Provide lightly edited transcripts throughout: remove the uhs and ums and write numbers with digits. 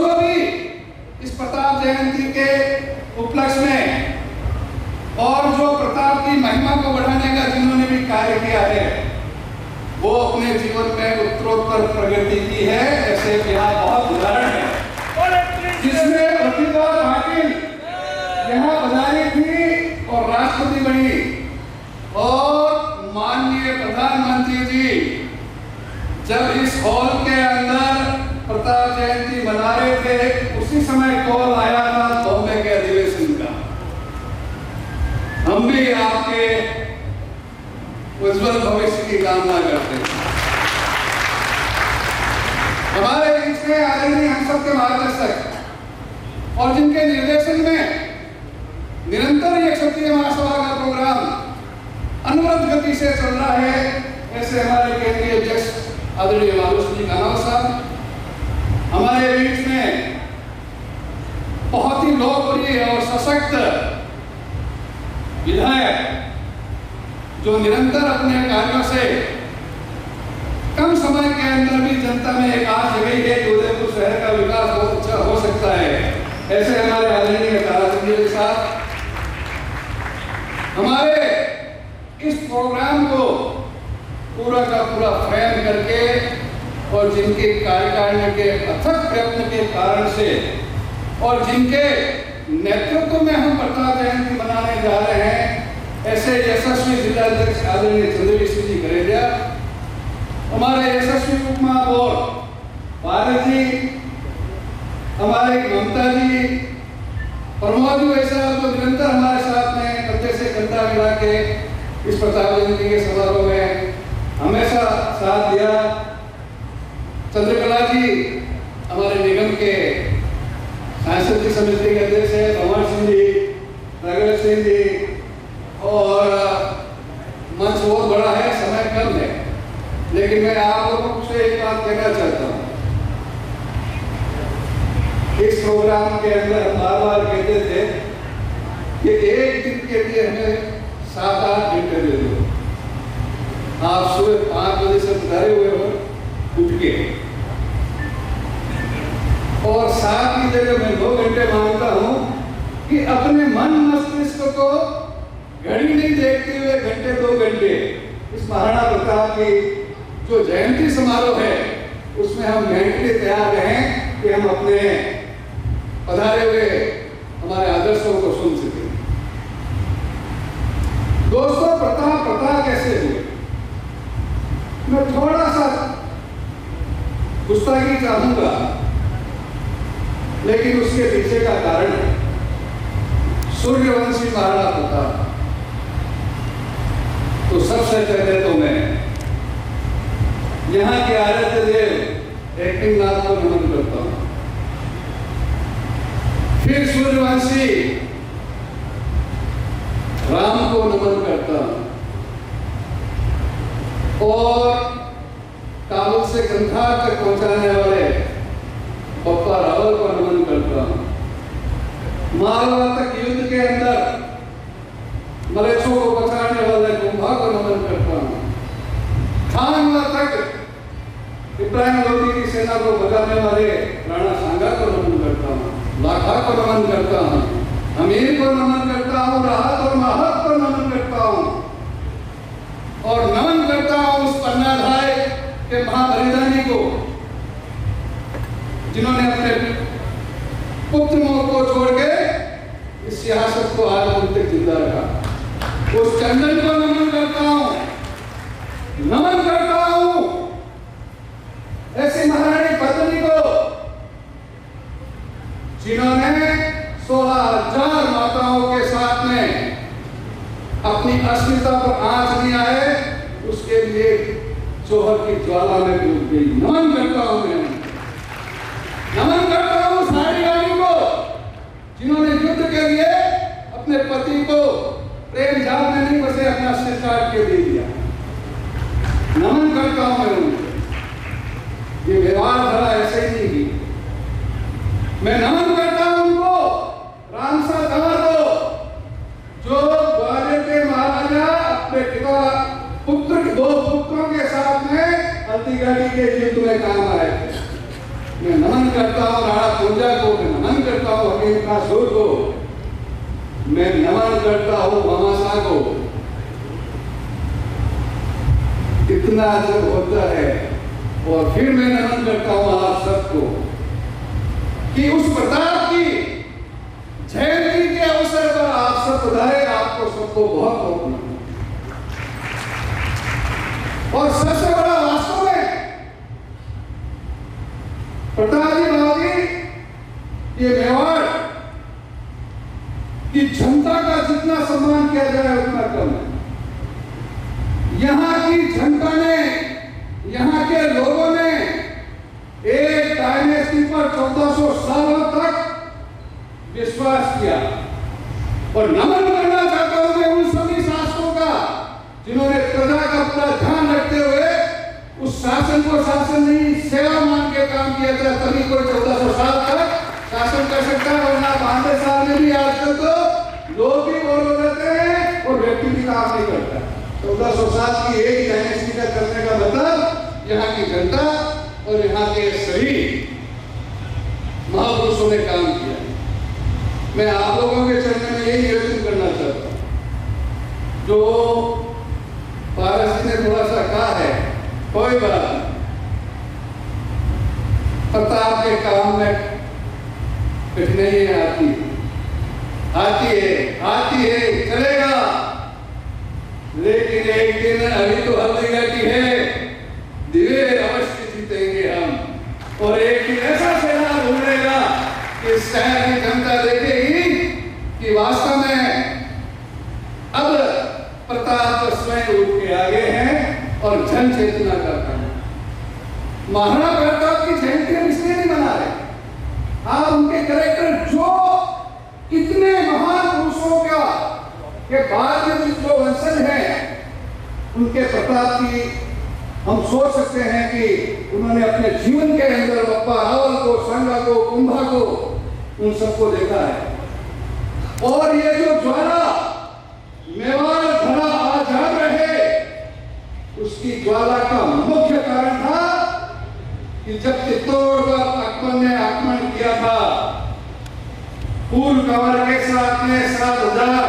लोग भी इस प्रताप जयंती के उपलक्ष्य में और जो प्रताप की महिमा को बढ़ाने का जिन्होंने भी कार्य किया है वो अपने जीवन में उत्तरोत्तर प्रगति की है। ऐसे यहाँ बहुत उदाहरण है जिसमें प्रतिभा पाटिल यहाँ पधारी थी और राष्ट्रपति बनी और माननीय प्रधानमंत्री जी जब इस हॉल के अंदर प्रताप जयंती मना रहे थे उसी समय कॉल आया था बॉम्बे के अधिवेशन का। हम भी आपके उज्जवल भविष्य की कामना करते हैं। हमारे बीच में आदरणीय हम सबके मार्गदर्शक और जिनके निर्देशन में निरंतर ये क्षत्रिय महासभा का प्रोग्राम अनवरत गति से चल रहा है, ऐसे हमारे केंद्रीय अध्यक्ष आदरणीय मालूष जी कानाव साहब, हमारे बीच में बहुत ही लोकप्रिय और सशक्त विधायक जो निरंतर अपने कार्यों से कम समय के अंदर भी जनता में एक आस जगाई है कि उदयपुर शहर का विकास बहुत अच्छा हो सकता है, ऐसे हमारे आदरणीय ताराचंद जी साहब हमारे इस प्रोग्राम को पूरा का पूरा फ्रेम करके और जिनके कार्यकारिणी के अथक प्रयत्न के कारण से और जिनके नेतृत्व में हम प्रताप जयंती मनाने जा रहे हैं, ऐसे यशस्वी जिला अध्यक्ष आदरणीय चंद्रशेखर जी गरेरिया, हमारे यशस्वी उप महापौर भारत जी, हमारे ममता जी, प्रमोद जी वैसा तो निरंतर हमारे साथ में कंधे से कंधा मिला के इस प्रताप जयंती के समारोह में हमेशा साथ दिया। चंद्रकला जी हमारे निगम के सांस्कृतिक समिति के अध्यक्ष है, भगवान सिंह जी, रघुवीर सिंह जी, और मंच बहुत बड़ा है, समय कम है, लेकिन मैं आप लोगों से एक बात कहना चाहता हूँ। इस प्रोग्राम के अंदर हम बार बार कहते थे कि एक दिन के लिए हमें 7-8 घंटे दे दो। आप सुबह 5 बजे से उतारे हुए हो उठ के, और साथ ही जगह मैं 2 घंटे मांगता हूँ कि अपने मन मस्तिष्क को घड़ी नहीं देखते हुए घंटे 2 घंटे इस महाराणा प्रताप की जो जयंती समारोह है उसमें हम रहने के लिए तैयार रहें कि हम अपने पधारे हुए हमारे आदर्शों को सुन सकें। दोस्तों, प्रताप कैसे हुए, मैं थोड़ा सा गुस्ताखी चाहूंगा, लेकिन उसके पीछे का कारण है सूर्यवंशी महाराणा प्रताप। तो सबसे पहले तो मैं यहाँ के आराध्य देव एक्टिंग नाथ को नमन करता हूँ, फिर सूर्यवंशी राम को नमन करता हूँ, और काबुल से कंधार तक पहुंचाने वाले बप्पा रावल को नमन करता हूँ, मालवा तक युद्ध के अंदर मलेच्छों को बचाने वाले कुंभा को नमन करता हूँ, खानवा तक इब्राहिम लोधी की सेना को भगाने वाले राणा सांगा को नमन करता हूँ, लाखा को नमन करता हूँ, अमीर को नमन करता हूँ, राहत और महत को नमन करता हूँ, और नमन करता हूँ उस पन्नाधाय के महाबलिदानी को जिन्होंने अपने पुत्र मोह को छोड़ के इस सियासत को आज तक जिंदा रखा। उस चंदन को नमन करता हूँ, नमन करता हूँ ऐसी महारानी पद्मिनी को जिन्होंने 16,000 माताओं के साथ में अपनी अस्मिता पर आंच नहीं आए, उसके लिए जोहर की ज्वाला में डूब गई। नमन करता हूं मैं, नमन करता हूं सारी रानी को जिन्होंने युद्ध के लिए अपने पति को प्रेम जाल में नहीं बसे अपना सिर काट के दे दिया। नमन करता हूं मैं उनको, ये व्यवहार धरा ऐसे ही नहीं। मैं नमन करता हूं उनको, रामसा कंवर को, जो ग्वालियर के महाराजा अपने पिता पुत्र 2 पुत्रों के साथ में हल्दीघाटी के युद्ध में काम आए थे। मैं नमन करता हूं राणा भावकीन कासूर को मैं नमन करता हूँ, भामाशाह को। इतना जब होता है और फिर मैं नमन करता हूँ आप सबको कि उस प्रताप की जयंती के अवसर पर आप सब बधाई, आपको सबको बहुत बहुत नमन। और सबसे बड़ा वास्तव में प्रताप जी बाबू, ये मेवाड़ की जनता का जितना सम्मान किया जाए उतना कम है। यहाँ की जनता ने, यहाँ के लोगों ने एक डायनेस्टी पर 1400 सालों तक विश्वास किया। और नमन करना चाहता हूं मैं उन सभी शासकों का जिन्होंने प्रजा का पूरा ध्यान रखते हुए उस शासन को शासन नहीं, सेवा मान के काम किया था, तभी कोई 1400 साल तक शासन कर सकता है। वरना 92 साल में भी आजकल तो लोग भी बोर हो जाते हैं और व्यक्ति भी काम नहीं करता। 1400 साल की एक डायनेस्टी का करने का मतलब यहाँ की जनता और यहाँ के सभी महापुरुषों ने काम किया। मैं आप लोगों के चरणों में यही निवेदन करना चाहता हूँ। जो पारस जी ने थोड़ा सा कहा है, कोई बात नहीं, प्रताप के काम में कठिनाई आती है, चलेगा। लेकिन एक दिन, अभी तो हल्दी घाटी है, दिव्य अवश्य जीतेंगे हम। और एक दिन ऐसा सेना ढूंढेगा कि शहर की जनता देखेगी कि वास्तव में अब प्रताप स्वयं उठ के आगे हैं और जन चेतना करता है। महाराणा प्रताप की जयंती हम इसलिए नहीं मना रहे, आप उनके कैरेक्टर जो इतने महान पुरुषों का के बाद में जो वंशज हैं उनके प्रताप की हम सोच सकते हैं कि उन्होंने अपने जीवन के अंदर बप्पा रावल को, संगा को, कुंभा को, उन सबको देखा है। और ये जो ज्वाला मेवाड़ धरा आजाद रहे, उसकी ज्वाला का मुख्य कारण था कि जब चित्तौड़ पर अकबर ने आक्रमण किया था, फूल कमर के साथ में 7,000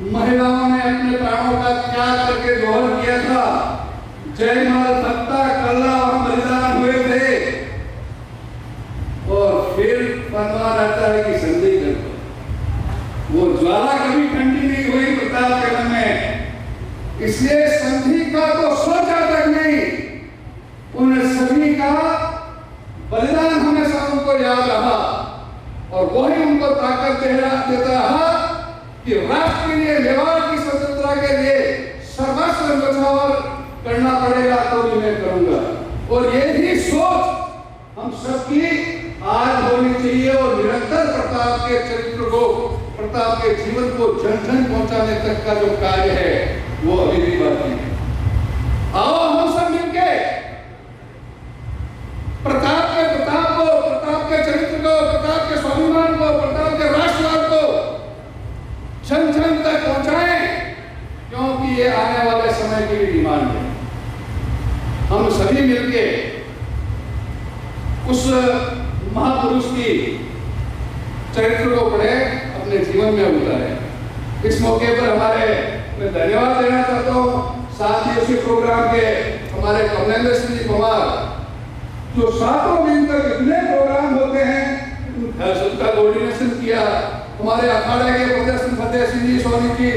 महिलाओं ने अपने प्राणों का त्याग करके जोहर किया था। जयमाल, भक्ता, कल्ला और बलिदान हुए थे। और फिर फरमान आता है कि संधि कर दो। वो ज्वाला कभी ठंडी नहीं हुई प्रताप के मन में, इसलिए संधि का तो सोचा तक नहीं। उन सभी का बलिदान हमेशा उनको याद रहा और वही उनको ताकत देता रहा कि राष्ट्र के लिए, मेवाड़ की स्वतंत्रता के लिए सर्वस्व न्यौछावर करना पड़ेगा तो भी मैं करूंगा। और यही सोच हम सबकी आज होनी चाहिए और निरंतर प्रताप के चरित्र को, प्रताप के जीवन को जन जन पहुंचाने तक का जो कार्य है वो अभी भी बाकी है। आओ हम सब मिलके प्रताप को, प्रताप के चरित्र को, प्रताप के स्वाभिमान को, प्रताप के राष्ट्रवाद को जन जन तक पहुंचाएं, क्योंकि ये आने वाले समय की भी डिमांड है। हम सभी मिलके उस महापुरुष की चरित्र को पढ़े, अपने जीवन में उतारे। इस मौके पर मैं धन्यवाद देना चाहता हूँ साथ ही उसी प्रोग्राम के हमारे कमलेंद्र सिंह जी कुमार, जो 7 दिन तक इतने प्रोग्राम होते हैं, सबका कोऑर्डिनेशन किया। हमारे अखाड़े के प्रदर्शन फतेह सिंह जी सोनी जी,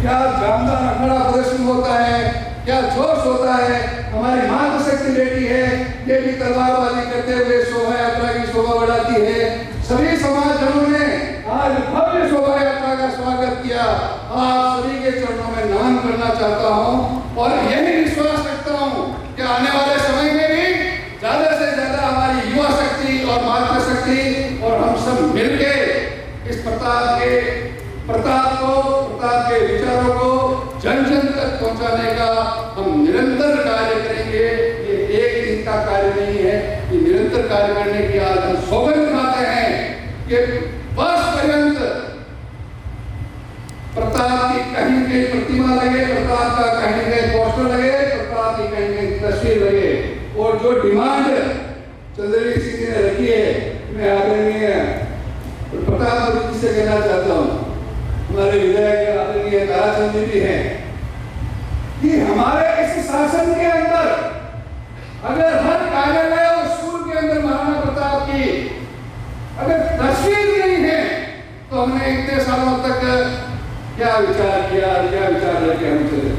क्या जानदार अखाड़ा प्रदर्शन होता है, क्या जोश होता है। हमारी मातृशक्ति बेटी है, ये भी तलवारबाजी करते हुए शोभा यात्रा की शोभा बढ़ाती है। सभी समाजजनों ने आज भव्य शोभा यात्रा का स्वागत किया। आप सभी के चरणों में नमन करना चाहता हूँ और यही विश्वास रखता हूँ कि आने वाले समय में भी ज्यादा से ज्यादा हमारी युवा शक्ति और मातृशक्ति और हम सब मिलके इस प्रताप के विचारों को जन जन तक पहुंचाने का हम निरंतर कार्य करेंगे। ये एक दिन का कार्य नहीं है, ये निरंतर कार्य करने की आज हम सौगंध खाते हैं कि वर्ष पर्यंत प्रताप की कहीं कहीं प्रतिमा लगे, प्रताप का कहीं कहीं पोस्टर लगे, प्रताप की कहीं कहीं तस्वीर लगे। और जो डिमांड चंद्रवीर सिंह जी ने रखी है, मैं आदरणीय से कहना चाहता हूँ, हमारे विधायक आदरणीय ताराचंद जी भी हैं, कि हमारे इस शासन के अंदर अगर हर कार्यालय और स्कूल के अंदर महाराणा प्रताप की अगर तस्वीर नहीं है तो हमने इतने सालों तक क्या विचार किया, क्या विचार लेके हम चले।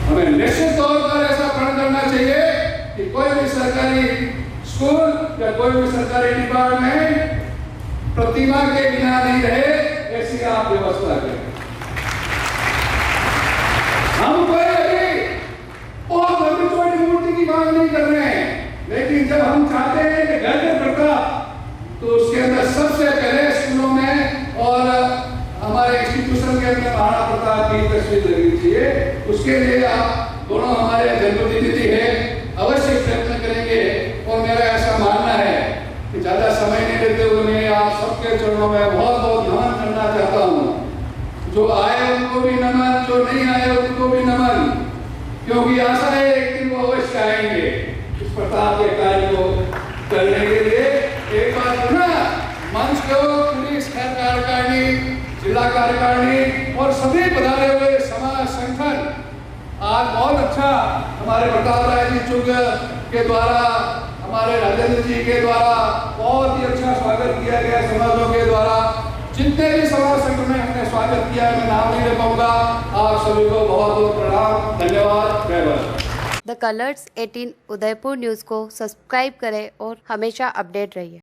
हमें निश्चित तौर पर ऐसा प्रण करना चाहिए कि कोई भी सरकारी स्कूल या कोई भी सरकारी डिपार्टमेंट प्रतिमा के बिना नहीं रहे, ऐसी आप व्यवस्था करें। हम कोई अभी बहुत लंबी चौड़ी मूर्ति की मांग नहीं कर रहे हैं, लेकिन जब हम चाहते हैं कि घर में प्रताप, तो उसके अंदर सबसे पहले स्कूलों में और हमारे इंस्टीट्यूशन के अंदर महाराणा प्रताप की तस्वीर लगनी चाहिए। उसके लिए आप दोनों हमारे जनप्रतिनिधि हैं, अवश्य प्रयत्न करेंगे। और मेरा ऐसा मानना है कि ज्यादा समय नहीं लेते हुए मैं आप सबके चरणों में बहुत बहुत नमन करना चाहता हूँ। जो आए उनको भी नमन, जो नहीं आए उनको भी नमन, क्योंकि आशा है एक दिन वो अवश्य आएंगे इस प्रताप के कार्य को करने के लिए। एक बार पुनः मंच को पुलिस खैर कार्यकारिणी, जिला कार्यकारिणी और सभी पधारे हुए समाज संगठन, आज बहुत अच्छा हमारे प्रताप राय जी चुग के द्वारा, हमारे राजेंद्र जी के द्वारा बहुत ही अच्छा स्वागत किया गया समाजों के द्वारा। जितने भी समाज संगठन ने हमने स्वागत किया, मैं नाम नहीं ले पाऊंगा। आप सभी को बहुत बहुत प्रणाम, धन्यवाद, जय Bharat. The colours 18 Udaipur news को सब्सक्राइब करें और हमेशा अपडेट रहिए।